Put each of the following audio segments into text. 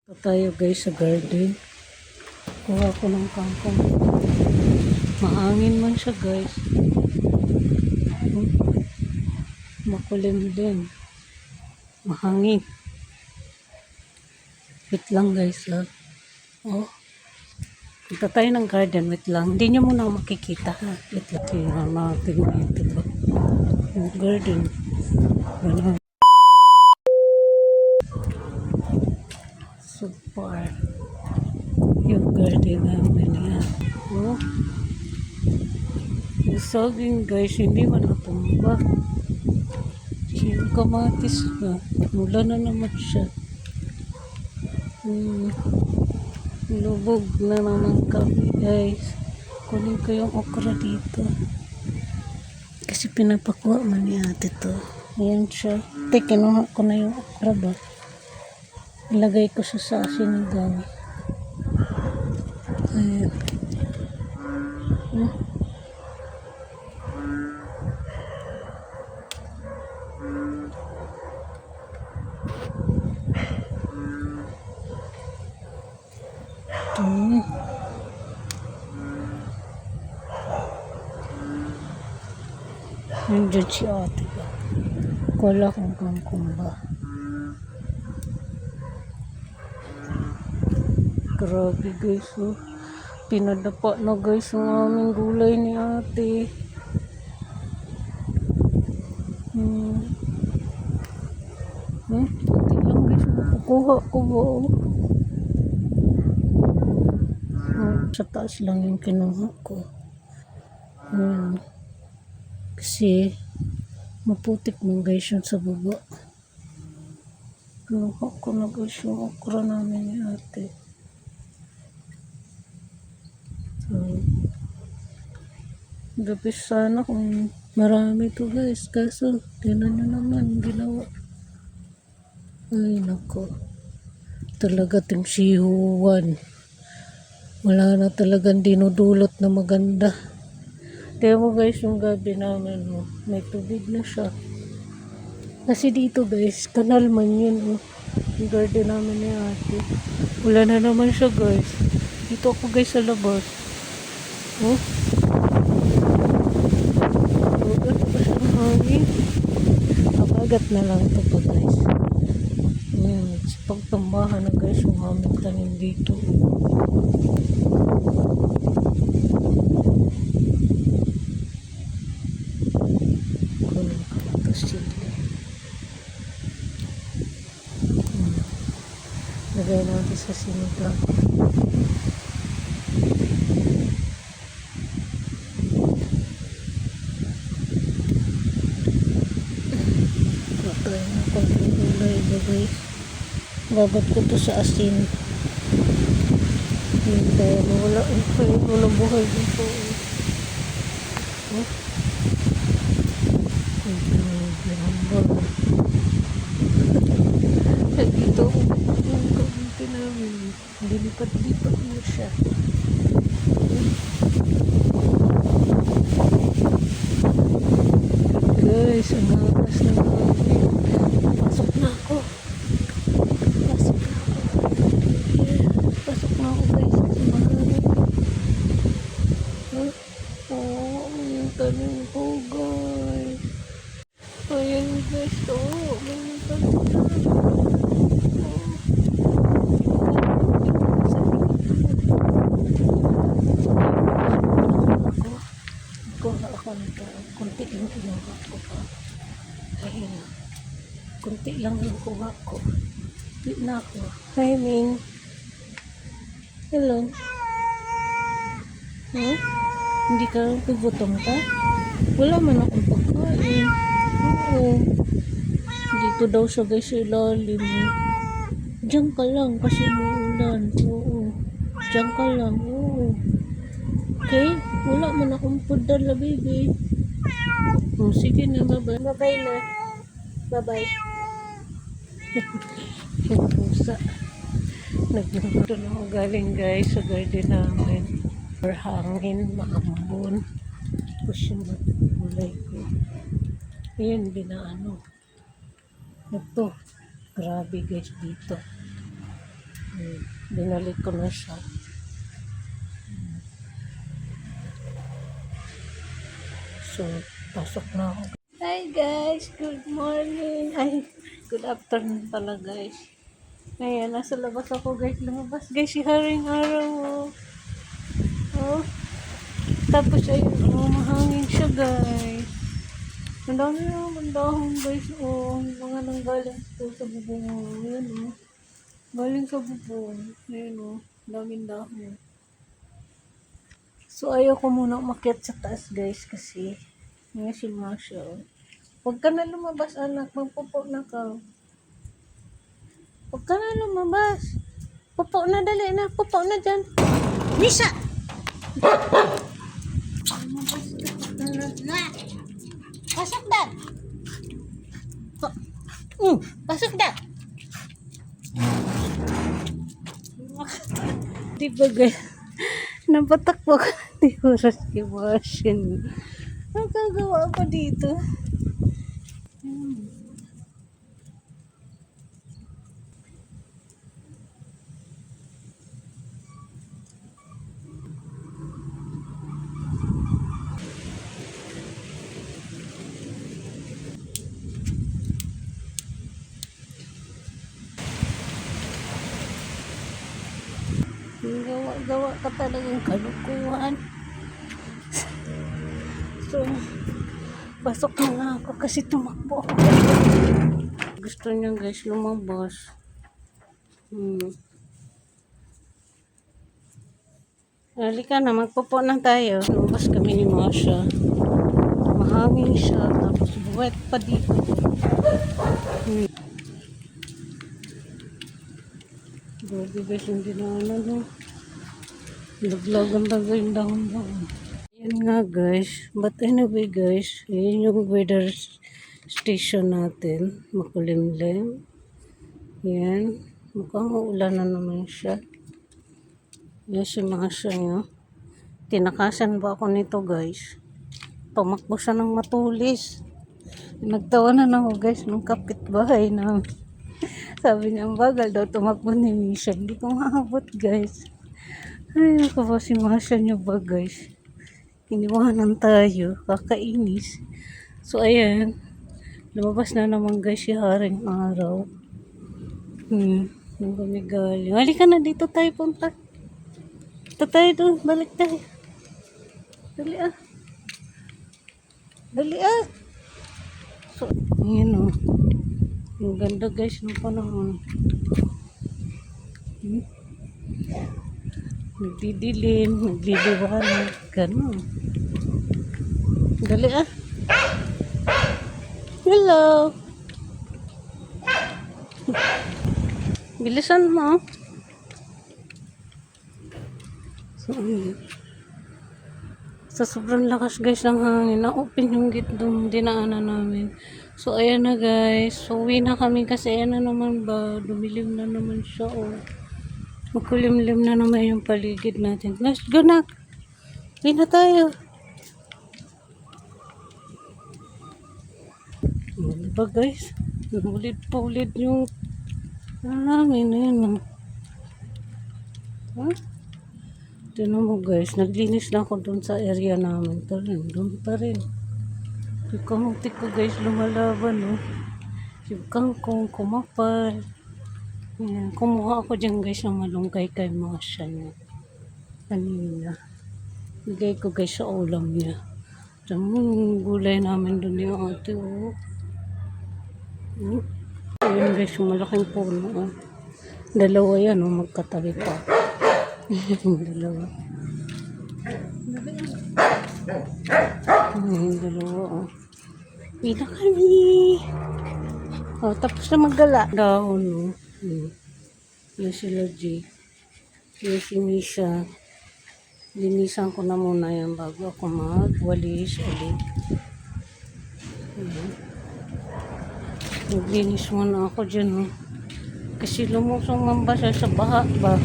Ito tayo guys sa garden. Kuha ko ng kangkong. Mahangin man siya guys. Makulim din. Mahangin. Wait lang guys ha. Oh. Punta tayo ng garden. Wait lang. Hindi nyo muna makikita ha. Wait lang. Tingnan natin dito ba. Yung garden. Ganun. So far. Yung garden namin yan. Oh. Yung saging guys, hindi man natumba. Yung kamatis na. Mula na naman siya. Lubog na naman kami guys. Kunin ko yung okra dito. Kasi pinapakuha man ni ate to. Ayan siya. Kinuha ko na yung okra ba. Ilagay ko siya sa sinigang. Ayan. Nandiyan si ate ba? Kala kung kangkong ba. Grabe guys oh. Pinadapa na guys ang aming gulay ni ate. Pati lang guys nakukuha ko ba oh. Sa taas lang yung kinuha ko. Kasi maputik mong guys yun sa baba. Kinuha ko na guys yung okra namin ni ate. So, gabi sana kung marami to guys. Kaso, tinan nyo naman ginawa. Ay nako. Talaga ting sihuwan. Wala na talagang dinudulot na maganda. Kaya mo guys yung gabi namin oh, may tubig na siya. Kasi dito guys, kanal man yun oh. Yung garden namin ni ate. Wala na naman siya guys. Dito ako guys sa labas. Oh. Abagat pa siya ng hangin. Abagat na lang ito pa guys. Ayan, pagtambahan na guys yung aming tanim dito. Kunin ko ito sila. Lagay natin sa sinigang. Patay na konting gulay ba guys. Babad ko to sa asin. Hindi, wala walang buhay dito. Oh. Dito yung kamunti namin. Dilipat-lipat mo siya. Guys, ang hakas na namin. Pasok na ako. Pasok na ako guys. Sumahanap. Oo, yung tanim ko guys. Ayan guys, may tanim na. Kuha ako nito. Kunti lang kinuha ko pa. Ayun. Kunti lang yung kuha ko. Di na ako. Hi, Ming. Hello. Huh? Hindi ka pagbutom ka? Wala man akong pagkain. Oo. Dito daw siya guys sa ilalim. Diyan ka lang kasi muulan. Oo. Diyan ka lang. Oo. Okay? Wala man akong food dala, baby. Oh, sige na, bye-bye. Bye-bye na. Bye-bye. Yung pusa. Nagluto na ako galing guys sa garden namin. Or hangin, maambon. Tapos yung gulay ko. Ayan, binaano. Ito. Grabe guys dito. Binalik ko na siya. So, pasok na ako. Hi guys! Good morning! Ay, good afternoon pala guys. Ngayon, nasa labas ako guys. Lumabas guys, si Haring Araw. Oh. Tapos ay, mahangin siya guys. Ang dami naman dahon guys. Oh, mga nanggaling sa bubong. Ayan oh. Galing sa bubong. Ayan oh. Daming dahon. So, ayaw ko muna umakyat sa taas guys kasi nga si Masha. Huwag ka na lumabas anak, magpupo na ka. Huwag ka na lumabas. Pupo na, dali na. Pupo na dyan. Misha! Pasok na! Pasok na! Di ba guys? Napatakbo ka. Di oras iwasin. Ang gagawa pa dito. Gawa ka talagang kalukuhan. So, pasok na nga ako kasi tumakbo ako. Gusto niya guys lumabas. Halika na, magpupo na tayo. Lumabas kami ni Masha. Mahangin siya, tapos buwet pa dito. Grabe guys, hindi na ano. Laglagan talaga yung dahon-dahon. Yan nga guys. But anyway guys, yun yung weather station natin. Makulimlim. Yan. Mukhang uulan na naman siya. Yan si Masha nyo. Tinakasan ba ako nito guys? Tumakbo siya ng matulis. Nagtawa na ako guys ng kapitbahay na. Sabi niya, ang bagal daw tumakbo ni Misha. Hindi ko maabot guys. Ay, naku ba si Masha niyo ba guys? Iniwanan tayo. Kakainis. So, ayan. Lumabas na naman guys si Haring Araw. Yung kami galing. Halika na, dito tayo punta. Dito tayo doon. Balik tayo. Dali ah. Dali ah. So, ayan o. Ang ganda guys ng panahon. Nagdidilim, nagliliwanag, gano'n. Dali ah. Hello. Bilisan mo. So, sa sobrang lakas guys ng hangin, na-open yung gate doon dinaanan namin. So, ayan na guys. So, uwi na kami kasi ayan na naman ba. Dumilim na naman siya oh. Magkulimlim na naman yung paligid natin. Let's go na. Uwi na tayo. Diba guys? Ulit-ulit yung namin. Ayan. Ha? Tignan mo guys. Naglinis na ako dun sa area namin. Doon pa rin. Yung kamuti ko guys lumalaban. Oh. Yung kangkong kumapal. Ayan, kumuha ako dyan guys ng malunggay kay Masha niya. Kanina. Bigay ko guys sa ulam niya. Yung gulay namin doon yung ate. Oh. Ayan guys, yung malaking puno. Oh. Dalawa yan, oh, magkatabi pa. Dalawa. Dalawa. Oh. Pila kami. Oh, tapos na maggala. Dahon, oh. Yan sila G. Yan si Misha. Linisan ko na muna yan bago ako magwalis ulit. Naglinis muna ako dyan. Kasi lumusong mambasa sa baha ba.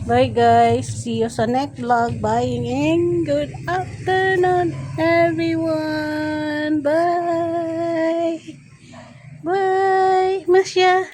Bye guys. See you sa next vlog. Bye and good afternoon everyone. Bye. Bye. Masya.